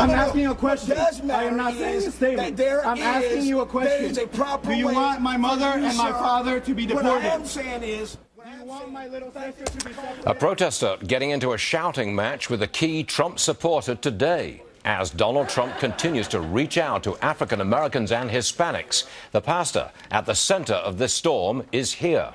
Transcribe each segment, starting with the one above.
I'm asking you a question. I am not saying a statement. I'm asking you a question. Do you want my mother and my father to be deported? What I am saying is, do you want my little sister to be separated? A protester getting into a shouting match with a key Trump supporter today as Donald Trump continues to reach out to African Americans and Hispanics. The pastor at the center of this storm is here.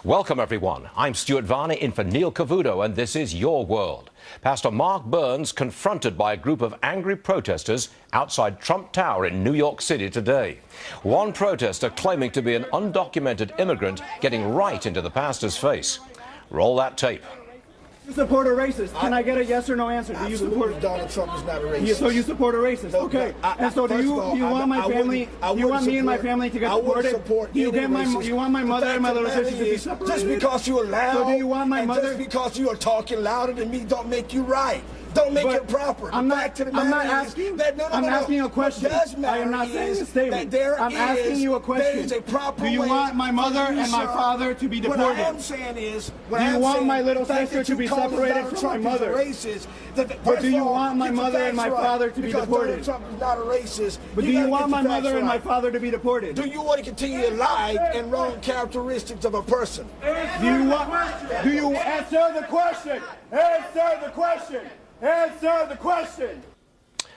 Welcome, everyone. I'm Stuart Varney in for Neil Cavuto, and this is Your World. Pastor Mark Burns confronted by a group of angry protesters outside Trump Tower in New York City today. One protester claiming to be an undocumented immigrant getting right into the pastor's face. Roll that tape. You support a racist. Can I get a yes or no answer? Do you support Donald Trump is not a racist? So you support a racist? Okay. And so do you want my family? You want me and my family to get deported? You want my mother and my little sister to be separated? Just because you're loud. So do you want my mother? Just because you are talking louder than me don't make you right. Don't make it proper. I'm not asking. I'm asking you a question. I am not saying a statement. I'm asking you a question. Do you want my mother and my father to be deported? What I am saying is, do you want my little sister to be separated from my mother? But do you want my mother and my father to be deported? Trump is not a racist. But do you want my mother and my father to be deported? Do you want to continue to lie and wrong characteristics of a person? Do you answer the question? Answer the question. Answer the question.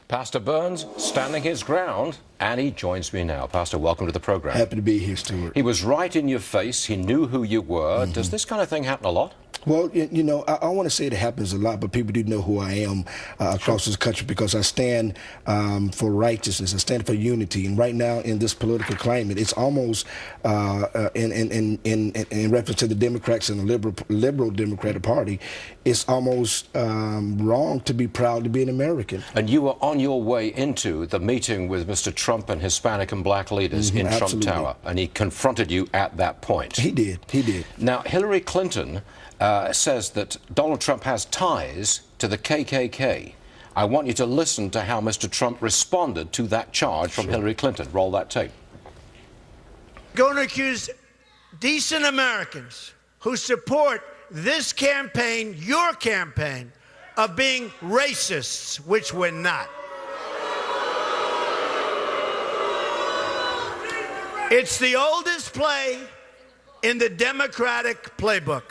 Pastor Burns standing his ground, and he joins me now. Pastor, welcome to the program. Happy to be here, Stuart. He was right in your face. He knew who you were. Does this kind of thing happen a lot? Well, you know, I want to say it happens a lot, but people do know who I am across this country because I stand for righteousness. I stand for unity. And right now in this political climate, it's almost in reference to the Democrats and the liberal Democratic Party, it's almost wrong to be proud to be an American. And you were on your way into the meeting with Mr. Trump and Hispanic and black leaders in Trump Tower, and he confronted you at that point. He did. He did. Now, Hillary Clinton says that Donald Trump has ties to the KKK. I want you to listen to how Mr. Trump responded to that charge from Hillary Clinton. Roll that tape. Going to accuse decent Americans who support this campaign, your campaign, of being racists, which we're not. It's the oldest play in the Democratic playbook.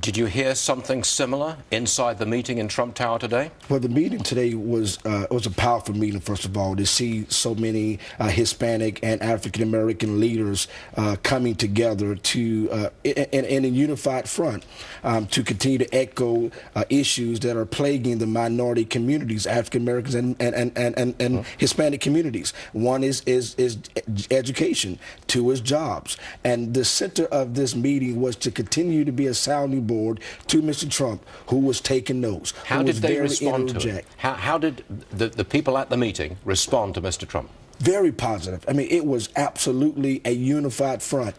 Did you hear something similar inside the meeting in Trump Tower today? Well, the meeting today was a powerful meeting, first of all, to see so many Hispanic and African-American leaders coming together to in a unified front to continue to echo issues that are plaguing the minority communities, African-Americans and Hispanic communities. One is education, two is jobs. And the center of this meeting was to continue to be a sounding board to Mr. Trump, who was taking notes. How did they respond to it? How did the people at the meeting respond to Mr. Trump? Very positive. I mean, it was absolutely a unified front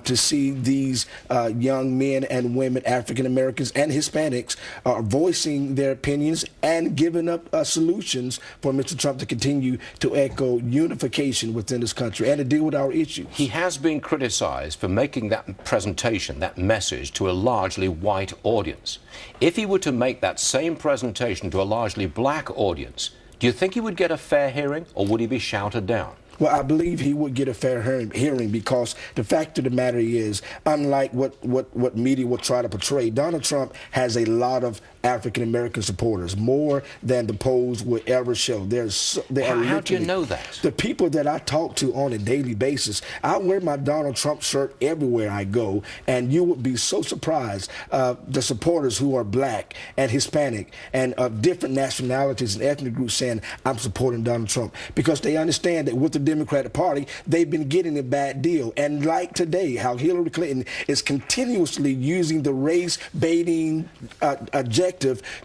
to see these young men and women, African Americans and Hispanics, voicing their opinions and giving up solutions for Mr. Trump to continue to echo unification within this country and to deal with our issues. He has been criticized for making that presentation, that message, to a largely white audience. If he were to make that same presentation to a largely black audience, do you think he would get a fair hearing, or would he be shouted down? Well, I believe he would get a fair hearing because the fact of the matter is, unlike what media will try to portray, Donald Trump has a lot of African-American supporters, more than the polls would ever show. How do you know that? The people that I talk to on a daily basis, I wear my Donald Trump shirt everywhere I go, and you would be so surprised the supporters who are black and Hispanic and of different nationalities and ethnic groups saying, I'm supporting Donald Trump, because they understand that with the Democratic Party, they've been getting a bad deal. And like today, how Hillary Clinton is continuously using the race-baiting objective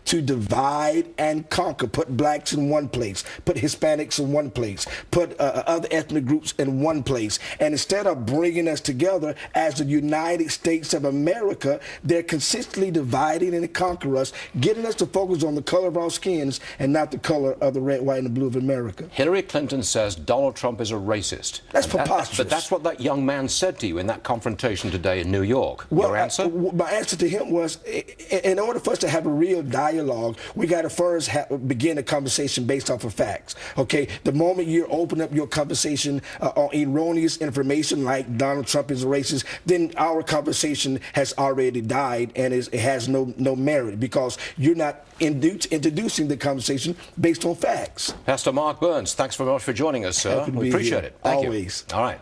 to divide and conquer, put blacks in one place, put Hispanics in one place, put other ethnic groups in one place. And instead of bringing us together as the United States of America, they're consistently dividing and conquering us, getting us to focus on the color of our skins and not the color of the red, white, and the blue of America. Hillary Clinton says Donald Trump Trump is a racist. That's preposterous. But that's what that young man said to you in that confrontation today in New York. Well, your answer? My answer to him was, in order for us to have a real dialogue, we got to first begin a conversation based off of facts. Okay, the moment you open up your conversation on erroneous information like Donald Trump is a racist, then our conversation has already died, and it has no merit, because you're not introducing the conversation based on facts. Pastor Mark Burns, thanks very much for joining us, sir. We appreciate it. Thank Always. you. All right.